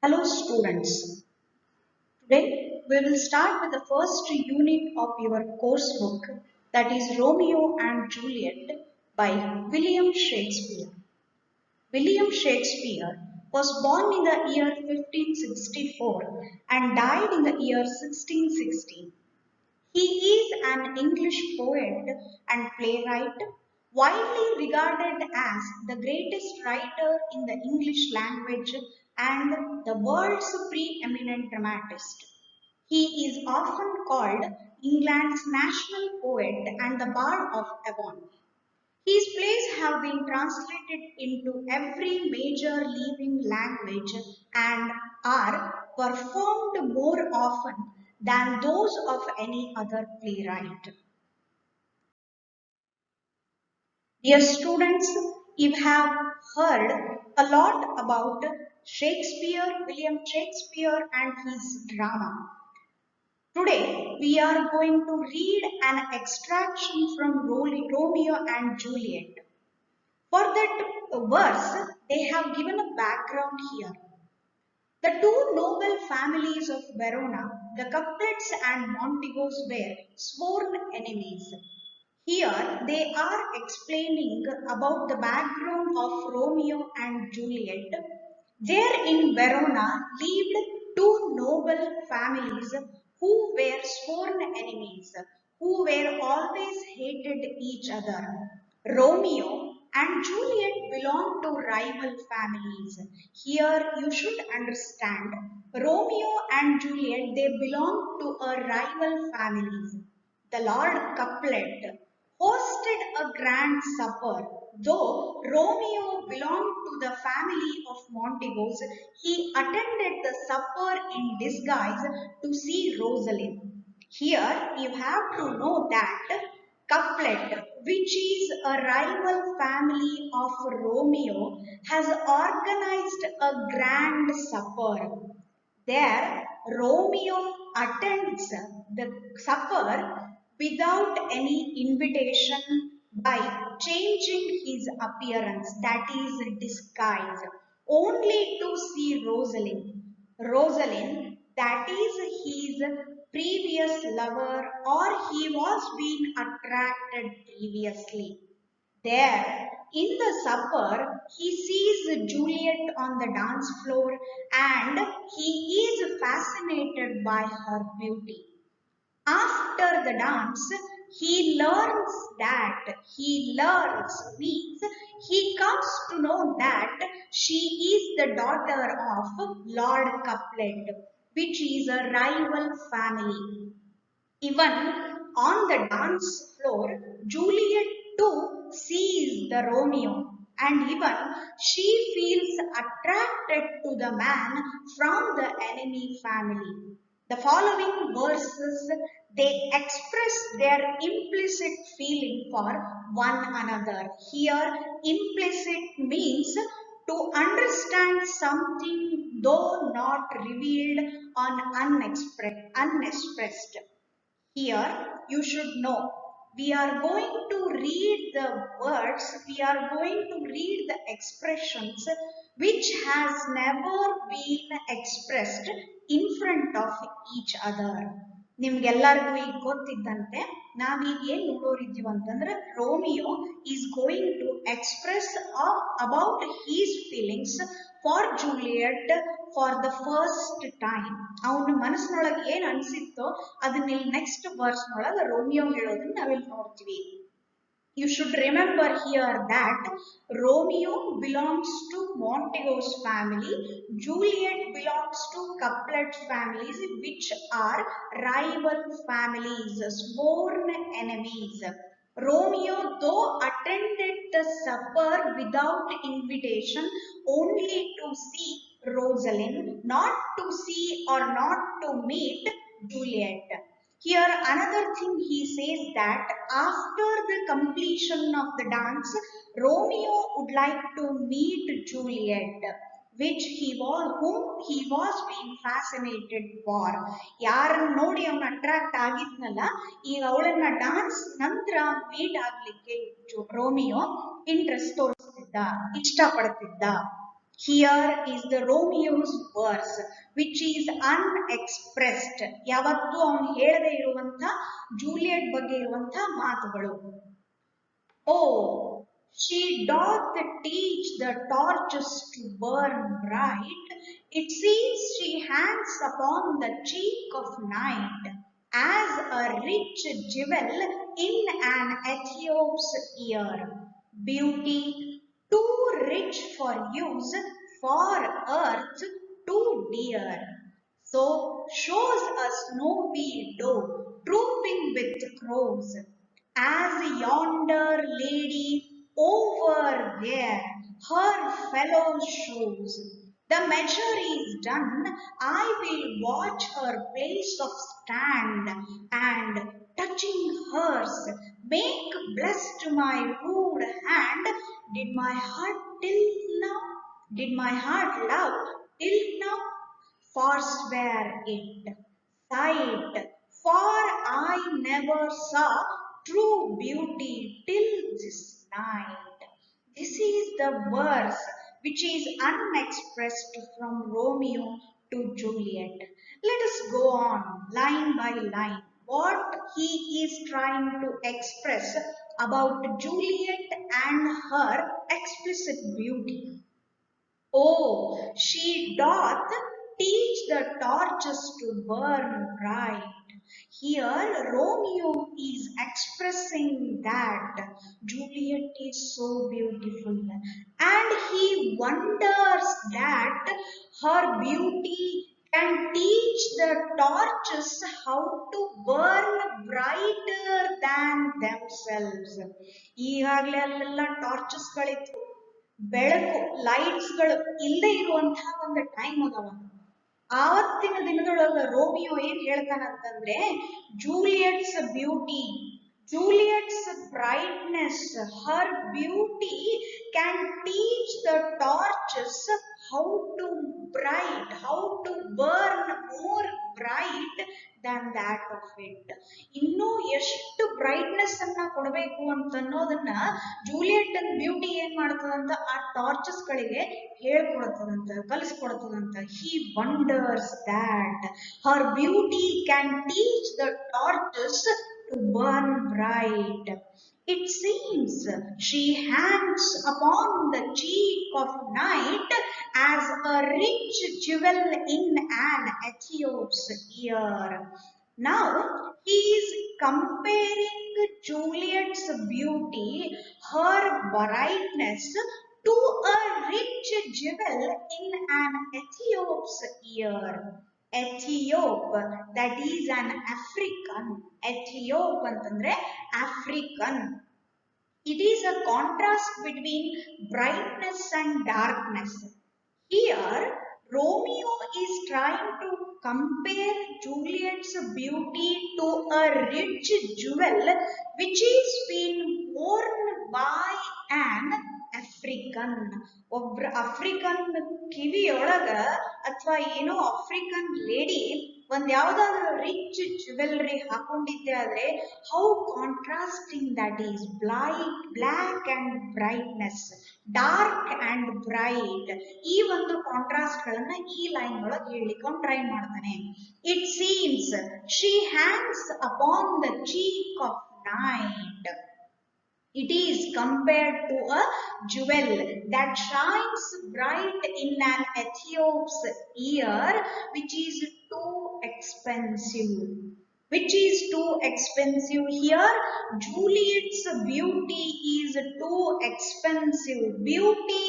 Hello students, today we will start with the first unit of your coursebook, that is Romeo and Juliet by William Shakespeare. William Shakespeare was born in the year 1564 and died in the year 1616. He is an English poet and playwright, widely regarded as the greatest writer in the English language and the world's preeminent dramatist. He is often called England's national poet and the Bard of Avon. His plays have been translated into every major living language and are performed more often than those of any other playwright. Dear students, you have heard a lot about Shakespeare, William Shakespeare and his drama. Today, we are going to read an extraction from Romeo and Juliet. For that verse, they have given a background here. The two noble families of Verona, the Capulets and Montegos, were sworn enemies. Here they are explaining about the background of Romeo and Juliet. There in Verona lived two noble families who were sworn enemies, who were always hated each other. Romeo and Juliet belong to rival families. Here you should understand Romeo and Juliet, they belong to a rival families. The Lord Capulet hosted a grand supper. Though Romeo belonged to the family of Montegos, he attended the supper in disguise to see Rosalind. Here you have to know that Capulet, which is a rival family of Romeo, has organized a grand supper. There, Romeo attends the supper without any invitation by changing his appearance, that is, disguise, only to see Rosalind. Rosalind, that is his previous lover, or he was being attracted previously. There, in the supper, he sees Juliet on the dance floor and he is fascinated by her beauty. After the dance, he learns means he comes to know that she is the daughter of Lord Capulet, which is a rival family. Even on the dance floor, Juliet too sees the Romeo, and even she feels attracted to the man from the enemy family. The following verses, they express their implicit feeling for one another. Here, implicit means to understand something though not revealed or unexpressed. Here you should know we are going to read the words, we are going to read the expressions which has never been expressed in front of each other. ನಿಮ್ಗೆಲ್ಲರಿಗೂ ಈಗ ಗೊತ್ತಿದ್ದಂತೆ ನಾವೀಗ ಏನ್ ನೋಡೋರಿದ್ದೀವಿ ಅಂತಂದ್ರೆ Romeo is going to express about his feelings for Juliet for the first time. ಅವನ ಮನಸ್ಸಿನೊಳಗೆ ಏನ್ ಅನ್ಸಿತ್ತೋ ಅದನ್ನ ಇಲ್ಲಿ ನೆಕ್ಸ್ಟ್ ವರ್ಸ್ ನೊಳಗೆ ರೋಮಿಯೋ ಹೇಳೋದನ್ನ ನಾವಿಲ್ಲಿ ನೋಡ್ತೀವಿ. You should remember here that Romeo belongs to Montegos family, Juliet belongs to Capulet families, which are rival families, sworn enemies. Romeo, though attended the supper without invitation, only to see Rosalind, not to see or not to meet Juliet. Here another thing he says that after the completion of the dance, Romeo would like to meet Juliet, whom he was being fascinated for. ಯಾರನ್ನ ನೋಡಿ ಅವನು attract ಆಗಿದ್ನಲ್ಲ, ಈಗ ಅವಳನ್ನ dance ನಂತರ meet ಆಗ್ಲಿಕ್ಕೆ Romeo interest ತೋರಿಸ್ತಿದ್ದ, ಇಷ್ಟಪಡ್ತಿದ್ದ. Here is the Romeo's verse, which is unexpressed. ಯಾವತ್ತೂ ಅವನು ಹೇಳದೇ ಇರುವಂತ ಜೂಲಿಯಟ್ ಬಗ್ಗೆ ಇರುವಂತ ಮಾತುಗಳು. Oh, she doth teach the torches to burn bright. It seems she hangs upon the cheek of night as a rich jewel in an Ethiop's ear. Beauty too rich for use, for earth too dear. So shows a snowy doe trooping with crows, as yonder lady over there her fellows shows. The measure is done, I will watch her place of stand, and touching hers, make blessed my rude hand. Did my heart till now, did my heart love till now? Forswear it, sight, for I never saw true beauty till this night. This is the verse which is unexpressed from Romeo to Juliet. Let us go on line by line what he is trying to express about Juliet and her explicit beauty. Oh, she doth teach the torches to burn bright. Here, Romeo is expressing that Juliet is so beautiful, and he wonders that her beauty can teach the torches how to burn brighter than themselves. ಈಗಾಗಲೇ ಅಲ್ಲೆಲ್ಲ ಟಾರ್ಚಸ್ಗಳಿತ್ತು, ಬೆಳಕು ಲೈಟ್ಸ್ಗಳು ಇಲ್ಲದೆ ಇರುವಂತಹ ಒಂದು time ಅದಾವ. ಆವತ್ತಿನ ದಿನದೊಳಗ Romeo ಏನ್ ಹೇಳ್ತಾನಂತಂದ್ರೆ, Juliet's beauty, Juliet's brightness, her beauty can teach the torches how to bright, how to burn more bright than that of it. ಇನ್ನೂ ಎಷ್ಟು ಬ್ರೈಟ್ನೆಸ್ ಅನ್ನ ಕೊಡಬೇಕು ಅಂತ ಅನ್ನೋದನ್ನ ಜೂಲಿಯಟ್ ಅಂಡ್ ಬ್ಯೂಟಿ ಏನ್ ಮಾಡ್ತದಂತ ಆ ಟಾರ್ಚಸ್ ಗಳಿಗೆ ಹೇಳ್ಕೊಡ್ತದಂತ, ಕಲಿಸ್ಕೊಡ್ತದಂತ. He wonders that her beauty can teach the torches to burn bright. It seems she hangs upon the cheek of night as a rich jewel in an Ethiop's ear. Now he is comparing Juliet's beauty, her brightness, to a rich jewel in an Ethiop's ear. Ethiop, that is an African. Ethiop ಅಂತಂದ್ರೆ African. It is a contrast between brightness and darkness. Here, Romeo is trying to compare Juliet's beauty to a rich jewel which is being worn by an African. ಒಬ್ರ ಅಫ್ರಿಕನ್ ಕಿವಿಯೊಳಗ ಅಥವಾ ಏನೋ ಅಫ್ರಿಕನ್ lady ಒಂದ್ ಯಾವ್ದಾದ್ರು rich jewellery ಹಾಕೊಂಡಿದ್ದೆ ಆದ್ರೆ how contrasting that is, black and brightness, dark and bright. ಈ ಒಂದು contrast ಗಳನ್ನ ಈ ಲೈನ್ ಒಳಗೆ ಹೇಳಿಕೊಂಡು ಟ್ರೈ ಮಾಡ್ತಾನೆ. It seems she hangs upon the cheek of night. It is compared to a jewel that shines bright in an Ethiop's ear, which is too expensive. Which is too expensive here? Juliet's beauty is too expensive. Beauty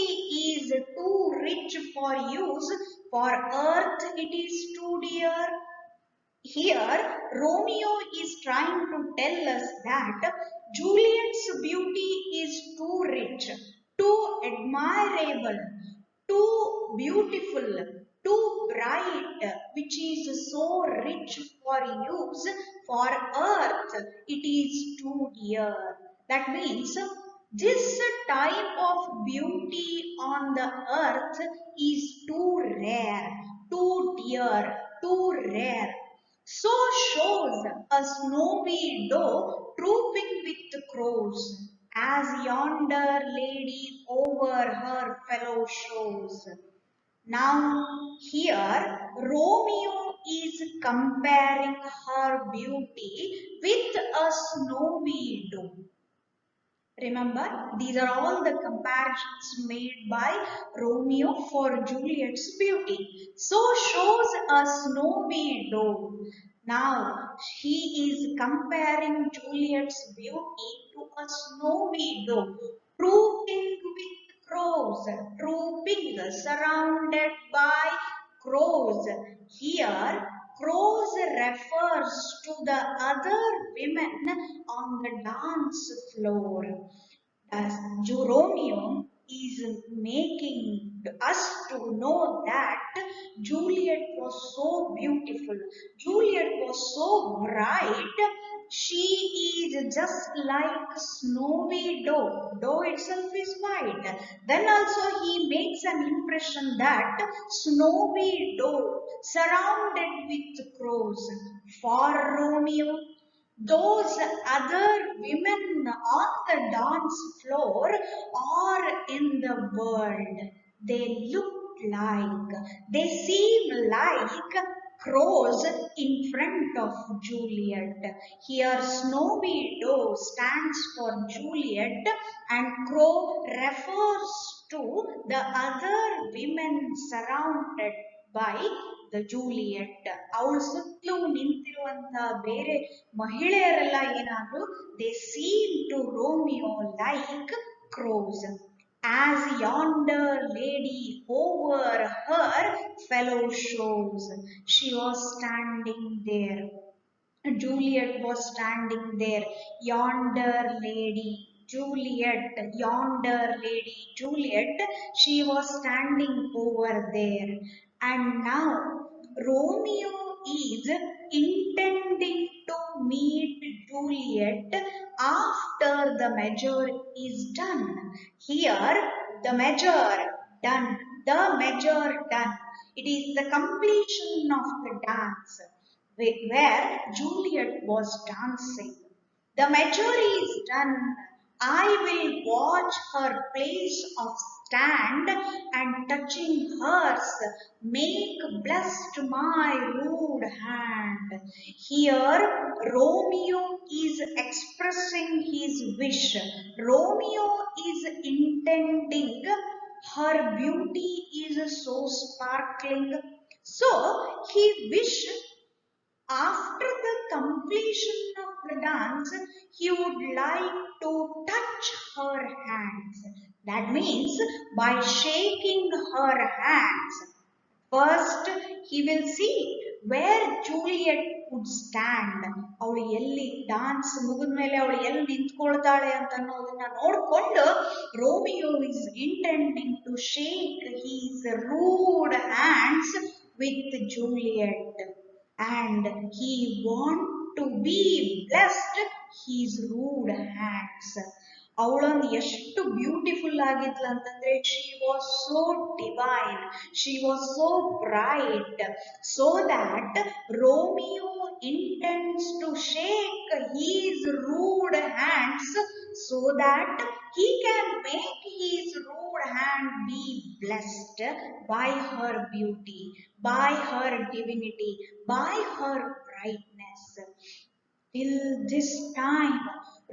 is too rich for use. For earth, it is too dear. Here, Romeo is trying to tell us that Juliet's beauty is too rich, too admirable, too beautiful, too bright, which is so rich for use. For earth, it is too dear. That means this type of beauty on the earth is too rare, too dear, too rare. So shows a snowy doe trooping with crows. as yonder lady over her fellow shows. Now, here Romeo is comparing her beauty with a snowy doe. Remember, these are all the comparisons made by Romeo for Juliet's beauty. So shows a snowy doe. Now, he is comparing Juliet's beauty to a snowy doe, trooping with crows, trooping surrounded by crows. Here, crows refers to the other women on the dance floor. As Romeo is making us to know that Juliet was so beautiful, Juliet was so bright, she is just like snowy doe. Doe itself is white. Then also he makes an impression that snowy doe surrounded with crows. For Romeo, those other women on the dance floor are in the world. They look like, they seem like crows in front of Juliet. Here, Snowy Doe stands for Juliet, and crow refers to the other women surrounded by the Juliet. ಅವಳ ಸುತ್ತಲೂ ನಿಂತಿರುವಂತ ಬೇರೆ ಮಹಿಳೆಯರೆಲ್ಲ ಏನಾದ್ರು they seem to Romeo like crows. As yonder lady over her fellow shows, she was standing there. Juliet was standing there. Yonder lady, Juliet, yonder lady, Juliet, she was standing over there. And now Romeo is intending to meet Juliet after the measure is done. Here, the measure done, the measure done. It is the completion of the dance where Juliet was dancing. The measure is done. I will watch her place of stand and touching hers make blessed my rude hand. Here Romeo is expressing his wish. Romeo is intending her beauty is so sparkling. So he wished after the completion of the dance, he would like to touch her hands. That means by shaking her hands, first he will see where Juliet would stand. ಅವಳು ಎಲ್ಲಿ dance ಮುಗಿದ ಮೇಲೆ ಅವಳು ಎಲ್ಲಿ ನಿಂತ್ಕೊಳ್ತಾಳೆ ಅಂತ ಅನ್ನೋದನ್ನ ನೋಡಿಕೊಂಡು Romeo is intending to shake his rude hands with Juliet, and he want to be blessed his rude hands. ಅವಳೊಂದು ಎಷ್ಟು ಬ್ಯೂಟಿಫುಲ್ ಆಗಿದ್ಲು ಅಂತಂದ್ರೆ she was so divine, she was so bright, so that Romeo intends to shake his rude hands so that he can make his rude hand be blessed by her beauty, by her divinity, by her brightness. Till this time,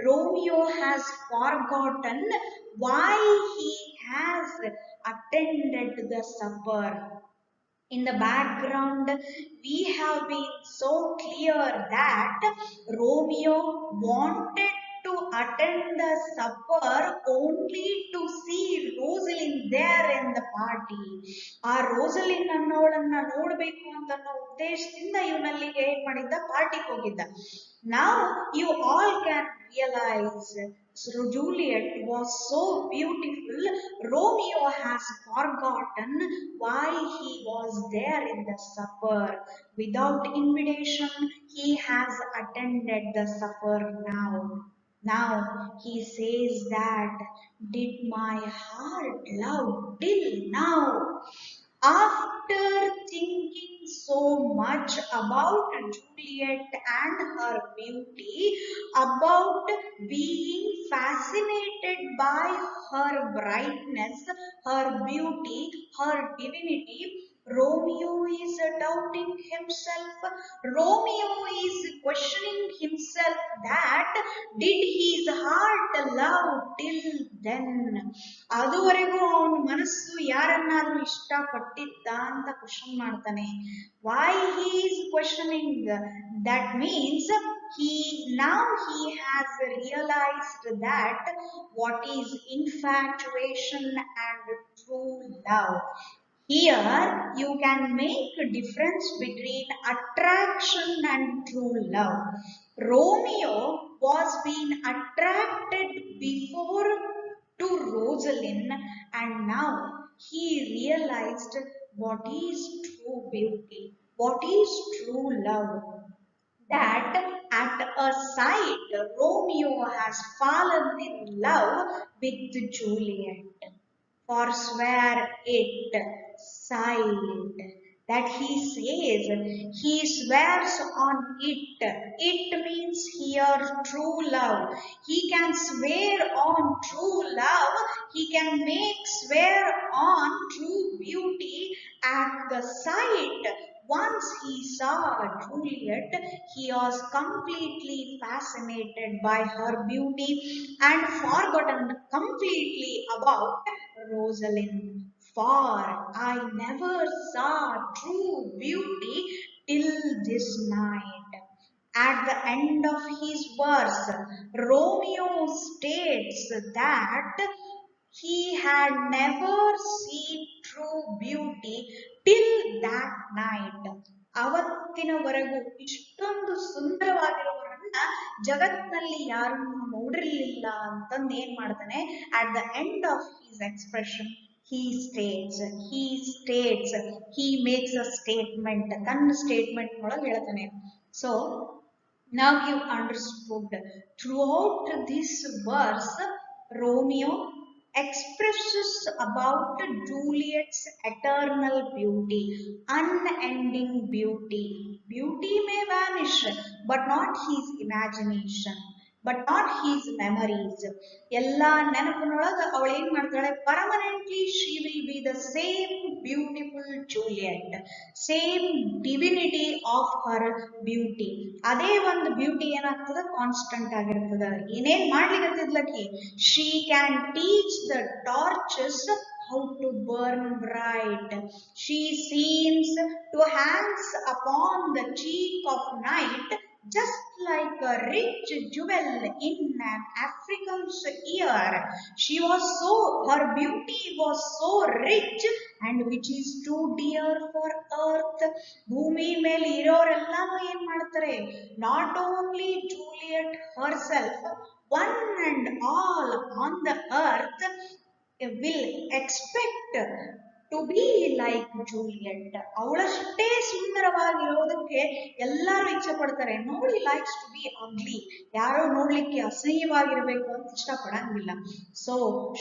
Romeo has forgotten why he has attended the supper. In the background, we have been so clear that Romeo wanted to attend the supper only to see Rosalind there in the party. ಆ Rosaline ಅನ್ನೋಳನ್ನ ನೋಡ್ಬೇಕು ಅಂತ ಅನ್ನೋ ಉದ್ದೇಶದಿಂದ ಇವನಲ್ಲಿಗೆ ಏನ್ ಮಾಡಿದ್ದ ಪಾರ್ಟಿಗೆ ಹೋಗಿದ್ದ. Now you all can realize Juliet was so beautiful. Romeo has forgotten why he was there in the supper. Without invitation, he has attended the supper now. Now he says that, did my heart love till now? After thinking so much about Juliet and her beauty, about being fascinated by her brightness, her beauty, her divinity. Romeo is doubting himself. Romeo is questioning himself that did his heart love till then? ಅದುವರೆಗೂ ಅವನ ಮನಸ್ಸು ಯಾರನ್ನಾದ್ರೂ ಇಷ್ಟಪಟ್ಟಿದ್ದ ಅಂತ question ಮಾಡ್ತಾನೆ. Why he is questioning? That means he now he has realized that what is infatuation and true love. Here you can make a difference between attraction and true love. Romeo was being attracted before to Rosalind, and now he realized what is true beauty, what is true love. That at a sight Romeo has fallen in love with Juliet. Forswear it, sighed. That he says, he swears on it. It means here true love. He can swear on true love. He can make swear on true beauty at the sight. Once he saw Juliet, he was completely fascinated by her beauty and forgotten completely about Rosalind. For I never saw true beauty till this night. At the end of his verse, Romeo states that he had never seen true beauty till that night. ಅವತ್ತಿನವರೆಗೂ ಇಷ್ಟೊಂದು ಸುಂದರವಾಗಿರುವವರನ್ನ ಜಗತ್ನಲ್ಲಿ ಯಾರು ನೋಡಿರಲಿಲ್ಲ ಅಂತಂದು ಏನ್ ಮಾಡ್ತಾನೆ, at the end of his expression he states, he makes a statement, ತನ್ನ statement ಒಳಗೆ ಹೇಳ್ತಾನೆ. So now you understood throughout this verse Romeo expresses about Juliet's eternal beauty, unending beauty. Beauty may vanish, but not his imagination, but not his memories. ಎಲ್ಲ ನೆನಪಿನೊಳಗ ಅವಳು ಏನ್ ಮಾಡ್ತಾಳೆ, permanently she will be the same beautiful Juliet, same divinity of her beauty. ಅದೇ ಒಂದು beauty ಏನಾಗ್ತದ, constant ಆಗಿರ್ತದ. ಏನೇನ್ ಮಾಡ್ಲಿಕ್ಕೆ she can teach the torches how to burn bright. She seems to hangs upon the cheek of night just like a rich jewel in an African's ear. She was so, her beauty was so rich and which is too dear for earth. ಭೂಮಿ ಮೇಲೆ ಇರೋರೆಲ್ಲಾನು ಏನ್ ಮಾಡ್ತಾರೆ, not only Juliet herself, one and all on the earth will expect to be like Juliet. ಅವಳಷ್ಟೇ ಸುಂದರವಾಗಿರೋದಕ್ಕೆ ಎಲ್ಲರೂ ಇಚ್ಛೆ ಪಡ್ತಾರೆ. ನೋಡಿ likes to be ugly. ಯಾರೋ ನೋಡ್ಲಿಕ್ಕೆ ಅಸಹ್ಯವಾಗಿರಬೇಕು ಅಂತ ಇಷ್ಟಪಡಂಗಿಲ್ಲ. So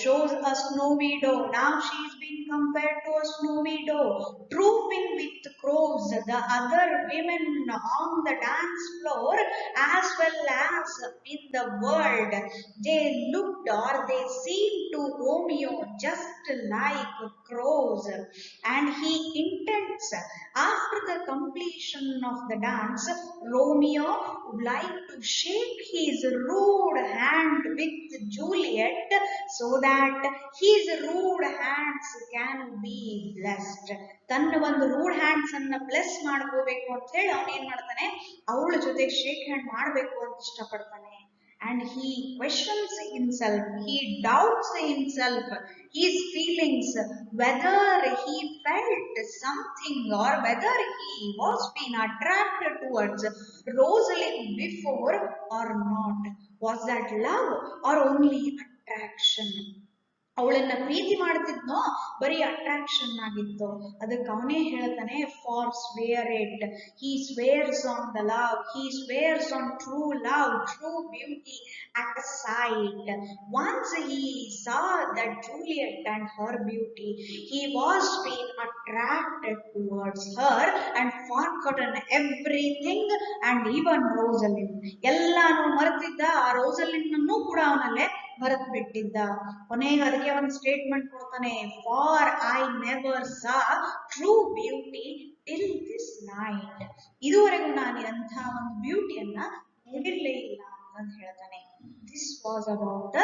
shows a snowy doe. Now she is being compared to a snowy doe, trooping with crows. The other women on the dance floor as well as in the world, they looked or they seemed to Romeo just like crows. And he intends, after the completion of the dance, Romeo would like to shake his rude hand with Juliet so that his rude hands can be blessed. ತನ್ನ ಒಂದು rude hands ಅನ್ನ bless ಮಾಡ್ಕೋಬೇಕು ಅಂತ ಹೇಳಿ ಅವನೇನ್ ಮಾಡ್ತಾನೆ, ಅವಳ ಜೊತೆ ಶೇಕ್ ಹ್ಯಾಂಡ್ ಮಾಡ್ಬೇಕು ಅಂತ ಇಷ್ಟಪಡ್ತಾನೆ. And he questions himself, he doubts himself, his feelings, whether he felt something or whether he was being attracted towards Rosalind before or not. Was that love or only attraction? ಅವಳನ್ನ ಪ್ರೀತಿ ಮಾಡ್ತಿದ್ನೋ ಬರೀ attraction ಆಗಿತ್ತು. ಅದಕ್ಕೆ ಅವನೇ ಹೇಳ್ತಾನೆ, forswear it, he swears on the love, he swears on true love, true beauty at sight. Once he saw that Juliet and her beauty, he was been attracted towards her and forgotten everything and even Rosalind. ಎಲ್ಲಾನು ಮರೆತಿದ್ದ, ಆ Rosaline ಅನ್ನು ಕೂಡ ಅವನಲ್ಲೇ ಮರೆತು ಬಿಟ್ಟಿದ್ದ. ಕೊನೆಗೆ ಅದಕ್ಕೆ ಒಂದು statement ಕೊಡ್ತಾನೆ, for I never saw true beauty till this night. ಇದುವರೆಗೂ ನಾನು ಅಂಥ ಒಂದು ಬ್ಯೂಟಿಯನ್ನ ನೋಡಿರ್ಲೇ ಇಲ್ಲ ಅಂತ ಹೇಳ್ತಾನೆ. This was about the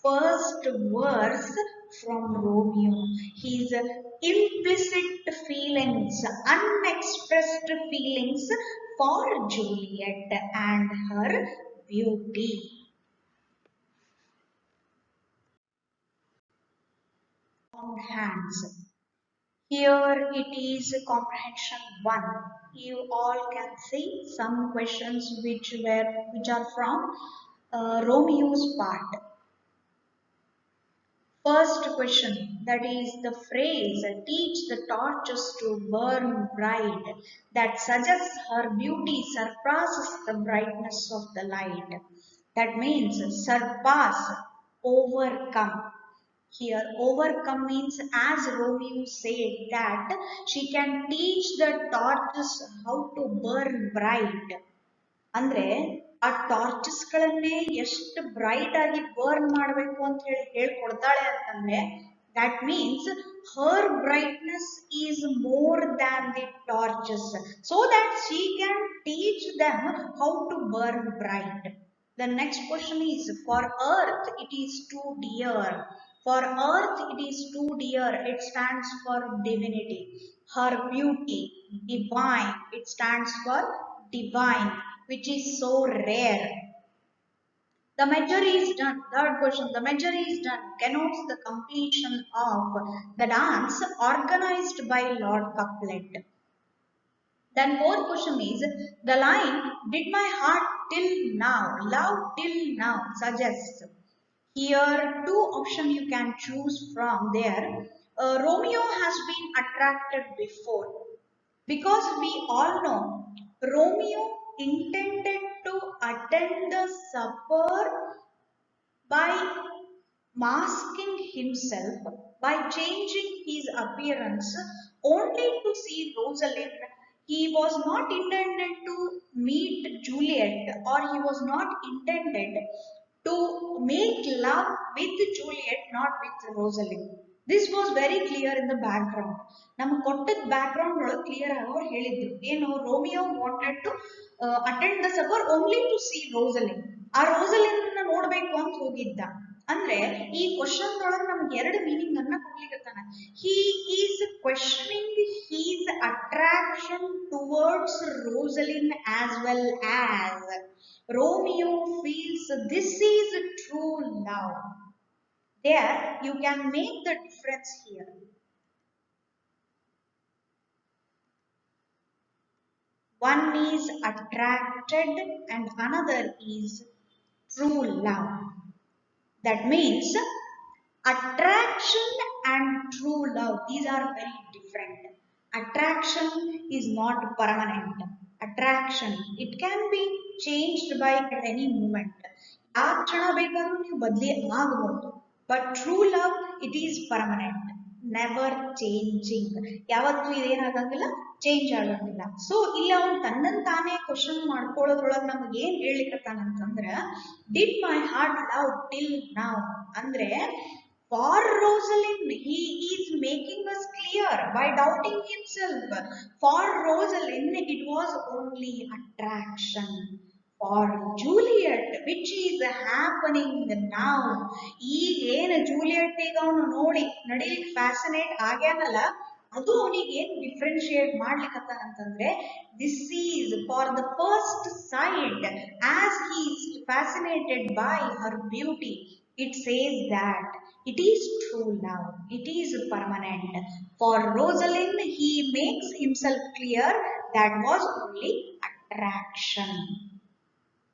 first verse from Romeo. His implicit feelings, unexpressed feelings for Juliet and her beauty. Hands. Here it is comprehension 1. You all can see some questions which are from Romeo's part. First question, that is the phrase teach the torches to burn bright, that suggests her beauty surpasses the brightness of the light. That means surpass, overcome. Here overcome means, as Romeo said, that she can teach the torches how to burn bright. ಅಂದ್ರೆ ಆ torches ಗಳನ್ನೇ ಎಷ್ಟು bright ಆಗಿ burn ಮಾಡಬೇಕು ಅಂತ ಹೇಳಿ ಹೇಳ್ಕೊಡ್ತಾಳೆ ಅಂತಂದ್ರೆ, that means her brightness is more than the torches, so that she can teach them how to burn bright. The next question is, for earth it is too dear. For earth it is too dear, it stands for divinity. Her beauty, divine, it stands for divine, which is so rare. The measure is done. Third question, the measure is done connotes the completion of the dance organized by Lord Couplet. Then fourth question is, the line, did my heart till now, love till now, suggests. Here two options you can choose from there. Romeo has been attracted before, because we all know Romeo intended to attend the supper by masking himself, by changing his appearance only to see Rosalind. He was not intended to meet Juliet, or he was not intended to make love with Juliet, not with Rosalind. This was very clear in the background. ನಮ್ಮ ಕೊಟ್ಟದ background ಒಳಗೆ clear ಆಗಿ ಹೇಳಿದ್ರು, ಏನು, Romeo wanted to attend the supper only to see Rosaline. ಆ Rosaline ನೋಡ್ಬೇಕು ಅಂತ ಹೋಗಿದ್ದ. ಅಂದ್ರೆ ಈ ಕ್ವಶನ್ ಒಳಗೆ ನಮ್ಗೆ ಎರಡು ಮೀನಿಂಗ್ ಅನ್ನ ಕೊಡ್ಲಿಕ್ಕತ್ತಾನ. He is questioning his attraction towards Rosaline as well as Romeo feels this is true love. There you can make the difference here. One is attracted and another is true love. That means attraction and true love, these are very different. Attraction is not permanent. Attraction, it can be changed by at any moment. ಯಾವ ಕ್ಷಣ ಬೇಕಾದ್ರೂ ನೀವು ಬದಲಿ ಆಗಬಹುದು. But true love it is permanent, never changing. ಯಾವತ್ತೂ ಇದೇನಾಗಂಗಿಲ್ಲ, change ಆಗಂಗಿಲ್ಲ. So ಇಲ್ಲಿ ಅವನು ತನ್ನನ್ನು ತಾನೇ ಕ್ವಶನ್ ಮಾಡ್ಕೊಳ್ಳೋದ್ರೊಳಗೆ ನಮ್ಗೆ ಏನ್ ಹೇಳಿಕತ್ತಾನಂತಂದ್ರ, did my heart love till now ಅಂದ್ರೆ, for Rosalind, he is making us clear by doubting himself. For Rosalind, it was only attraction. For Juliet, which is happening now, ಈಗ ಏನು ಜೂಲಿಯಟ್ ಈಗ ಅವನು ನೋಡಿ ನಡಿಲಿಕ್ಕೆ ಫ್ಯಾಸಿನೇಟ್ ಆಗ್ಯಾನಲ್ಲ, ಅದು ಅವನಿಗೆ ಏನ್ ಡಿಫ್ರೆನ್ಶಿಯೇಟ್ ಮಾಡ್ಲಿಕ್ಕತ್ತಾನಂತಂದ್ರೆ, this is for the first sight, as he is fascinated by her beauty. It says that it is true love, it is permanent. For Rosalind, he makes himself clear that was only attraction.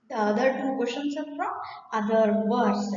The other two questions are from other verse.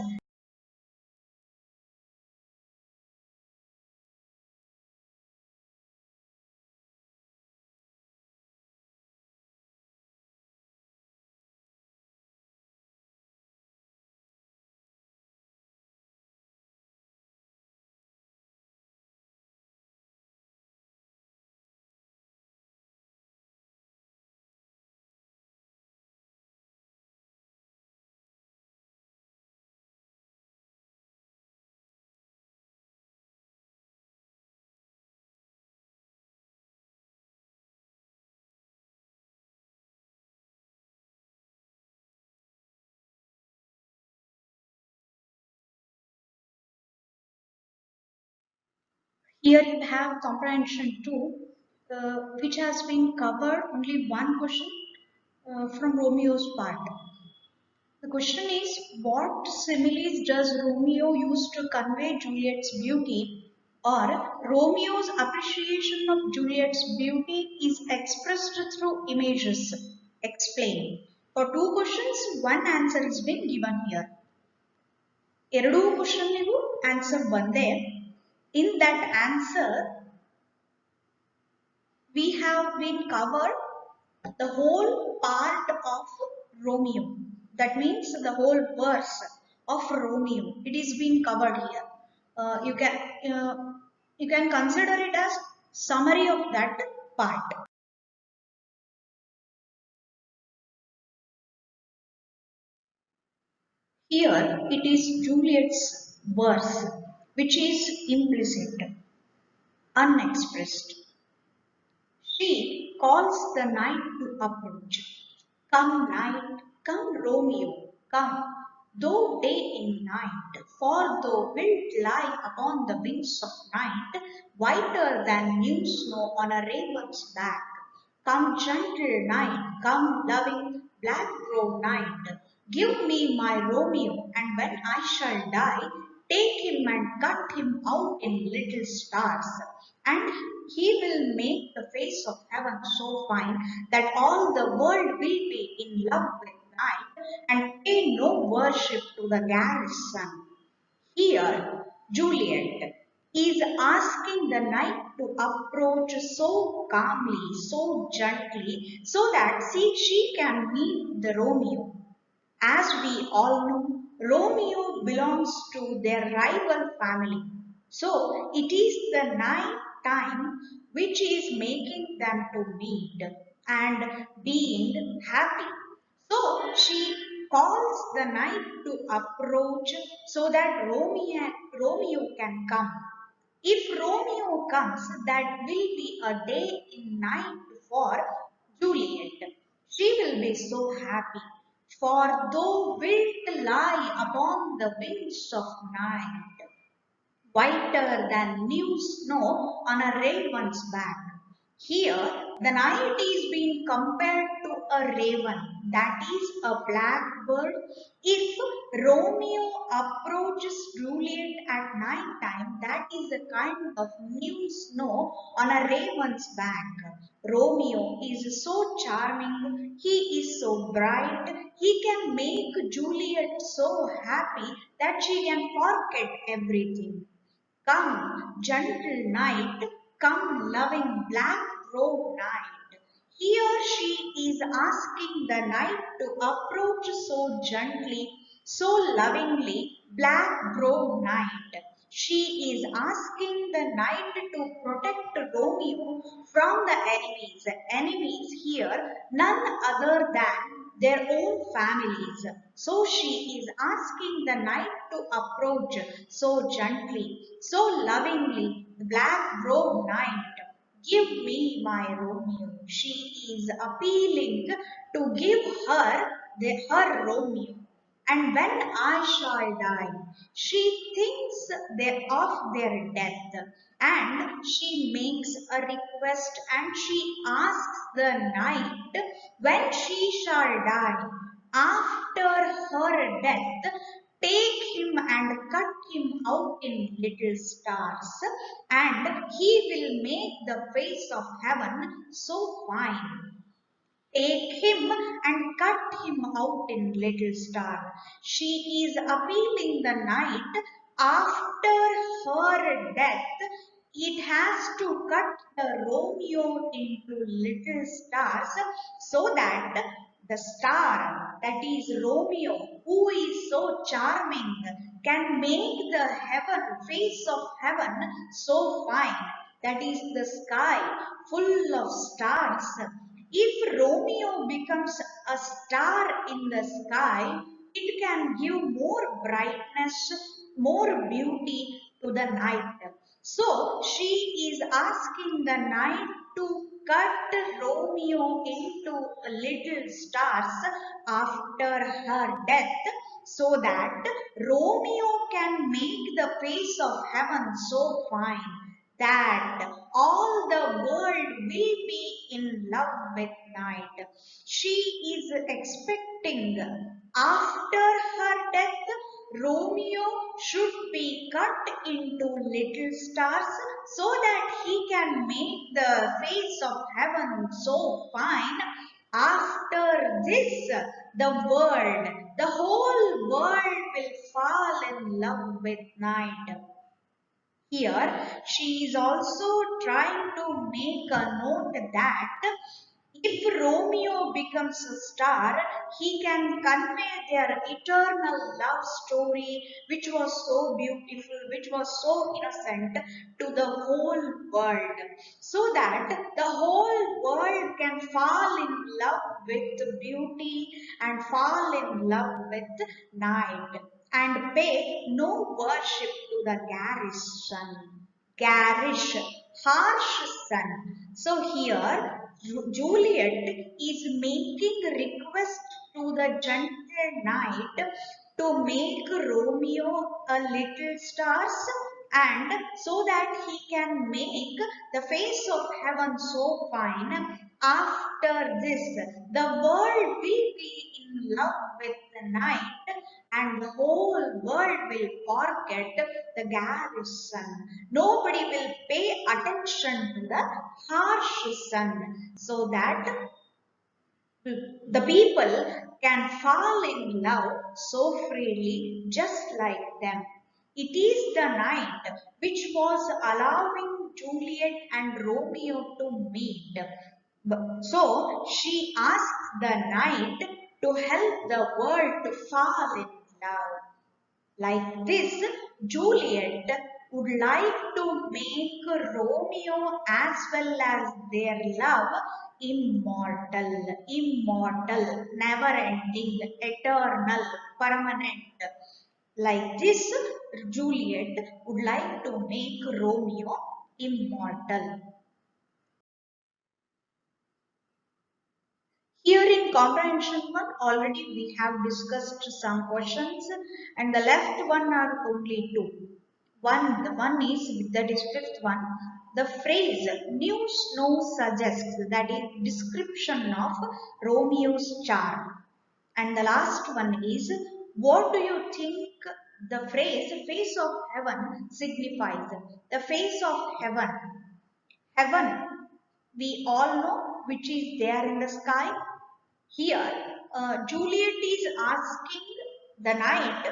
Here you have comprehension 2, which has been covered only one question from Romeo's part. The question is, what similes does Romeo use to convey Juliet's beauty, or Romeo's appreciation of Juliet's beauty is expressed through images? Explain. For two questions, one answer is being given here. ಎರಡು ಕ್ವಶನ್ನಿಗೂ answer ಒಂದೇ. In that answer, we have been covered the whole part of Romeo. That means the whole verse of Romeo. It is being covered here. Uh, you can uh, you can consider it as summary of that part. Here it is Juliet's verse, which is implicit, unexpressed. She calls the night to approach. Come night, come Romeo, come, though day in night, for thou wilt lie upon the wings of night, whiter than new snow on a raven's back. Come gentle night, come loving black-browed night, give me my Romeo, and when I shall die, take him and cut him out in little stars, and he will make the face of heaven so fine that all the world will be in love with night and pay no worship to the garrison sun. Here, Juliet is asking the night to approach so calmly, so gently, so that she can meet the Romeo. As we all know, Romeo belongs to their rival family. So it is the night time which is making them to meet and being happy. So she calls the night to approach so that Romeo can come. If Romeo comes, that will be a day in night for Juliet. She will be so happy. For thou wilt lie upon the wings of night, whiter than new snow on a raven's back. Here, the night is being compared to a raven, that is a blackbird. If Romeo approaches Juliet at night time, that is a kind of new snow on a raven's back. Romeo is so charming, he is so bright, he can make Juliet so happy that she can forget everything. Come, gentle night, come, loving black-robed night. Here she is asking the night to approach so gently, so lovingly, black-robed night. She is asking the night to protect Romeo from the enemies. Enemies here, none other than their own families. So she is asking the night to approach so gently, so lovingly, the black-robed night. Give me my Romeo. She is appealing to give her Romeo. And when I shall die, she thinks of their death, and she makes a request and she asks the night when she shall die, after her death, take him and cut him out in little stars, and he will make the face of heaven so fine. Take him and cut him out in little star. She is appealing the night after her death. It has to cut the Romeo into little stars so that the star, that is Romeo, who is so charming, can make the face of heaven so fine. That is the sky full of stars. If Romeo becomes a star in the sky, it can give more brightness, more beauty to the night. So she is asking the night to cut Romeo into little stars after her death so that Romeo can make the face of heaven so fine. that all the world will be in love with night. She is expecting after her death, Romeo should be cut into little stars so that he can make the face of heaven so fine. After this, the whole world will fall in love with night. Here, she is also trying to make a note that if Romeo becomes a star, he can convey their eternal love story, which was so beautiful, which was so innocent, to the whole world, so that the whole world can fall in love with beauty and fall in love with night and pay no worship to the garish, harsh sun. So here Juliet is making request to the gentle night to make Romeo a little stars and so that he can make the face of heaven so fine. After this, the world will be in love with the night and the whole world will forget the garish sun. Nobody will pay attention to the harsh sun so that the people can fall in love so freely just like them. It is the night which was allowing Juliet and Romeo to meet. So she asks the night to help the world to fall in love. Like this, Juliet would like to make Romeo as well as their love immortal, never ending, eternal, permanent. Like this, Juliet would like to make Romeo immortal. Here in comprehension 1, already we have discussed some questions and the left one are only two. The one is, that is fifth one, the phrase new snow suggests, that is description of Romeo's charm. And the last one is, what do you think the phrase face of heaven signifies? The face of heaven, we all know which is there in the sky. Here, Juliet is asking the knight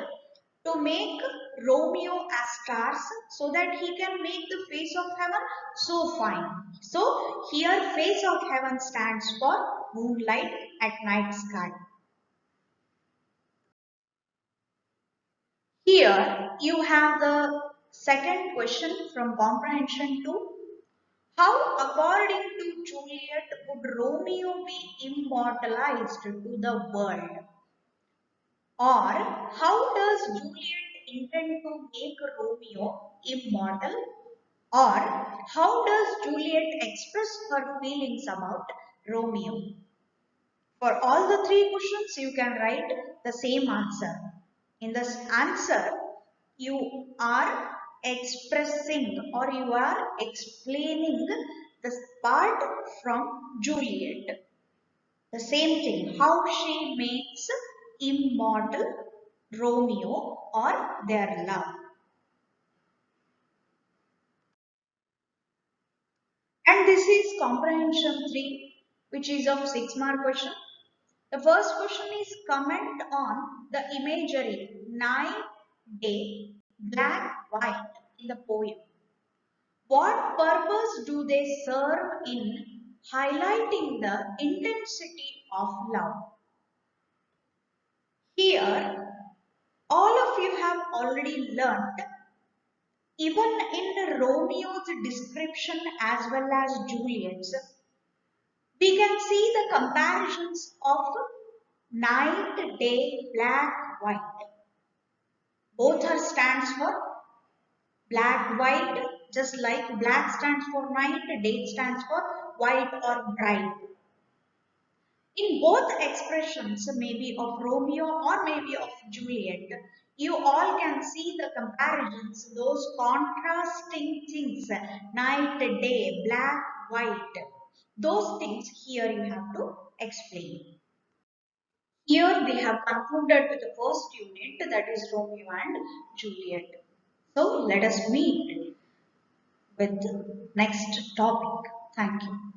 to make Romeo as stars so that he can make the face of heaven so fine. So, here face of heaven stands for moonlight at night sky. Here, you have the second question from comprehension 2. How, according to Juliet, would Romeo be immortalized to the world? Or how does Juliet intend to make Romeo immortal? Or how does Juliet express her feelings about Romeo? For all the three questions, you can write the same answer. In this answer, you are expressing or you are explaining this part from Juliet. The same thing, how she makes immortal Romeo or their love. And this is comprehension 3, which is of 6 mark question. The first question is comment on the imagery night, day, black, white in the poem. What purpose do they serve in highlighting the intensity of love? Here, all of you have already learned, even in Romeo's description as well as Juliet's, we can see the comparisons of night, day, black, white. Both are stands for black, white, just like black stands for night, day stands for white or bright. In both expressions, maybe of Romeo or maybe of Juliet, You all can see the comparisons, those contrasting things, night, day, black, white. Those things here you have to explain. Here we have concluded with the first unit, that is Romeo and Juliet. So let us meet with next topic. Thank you.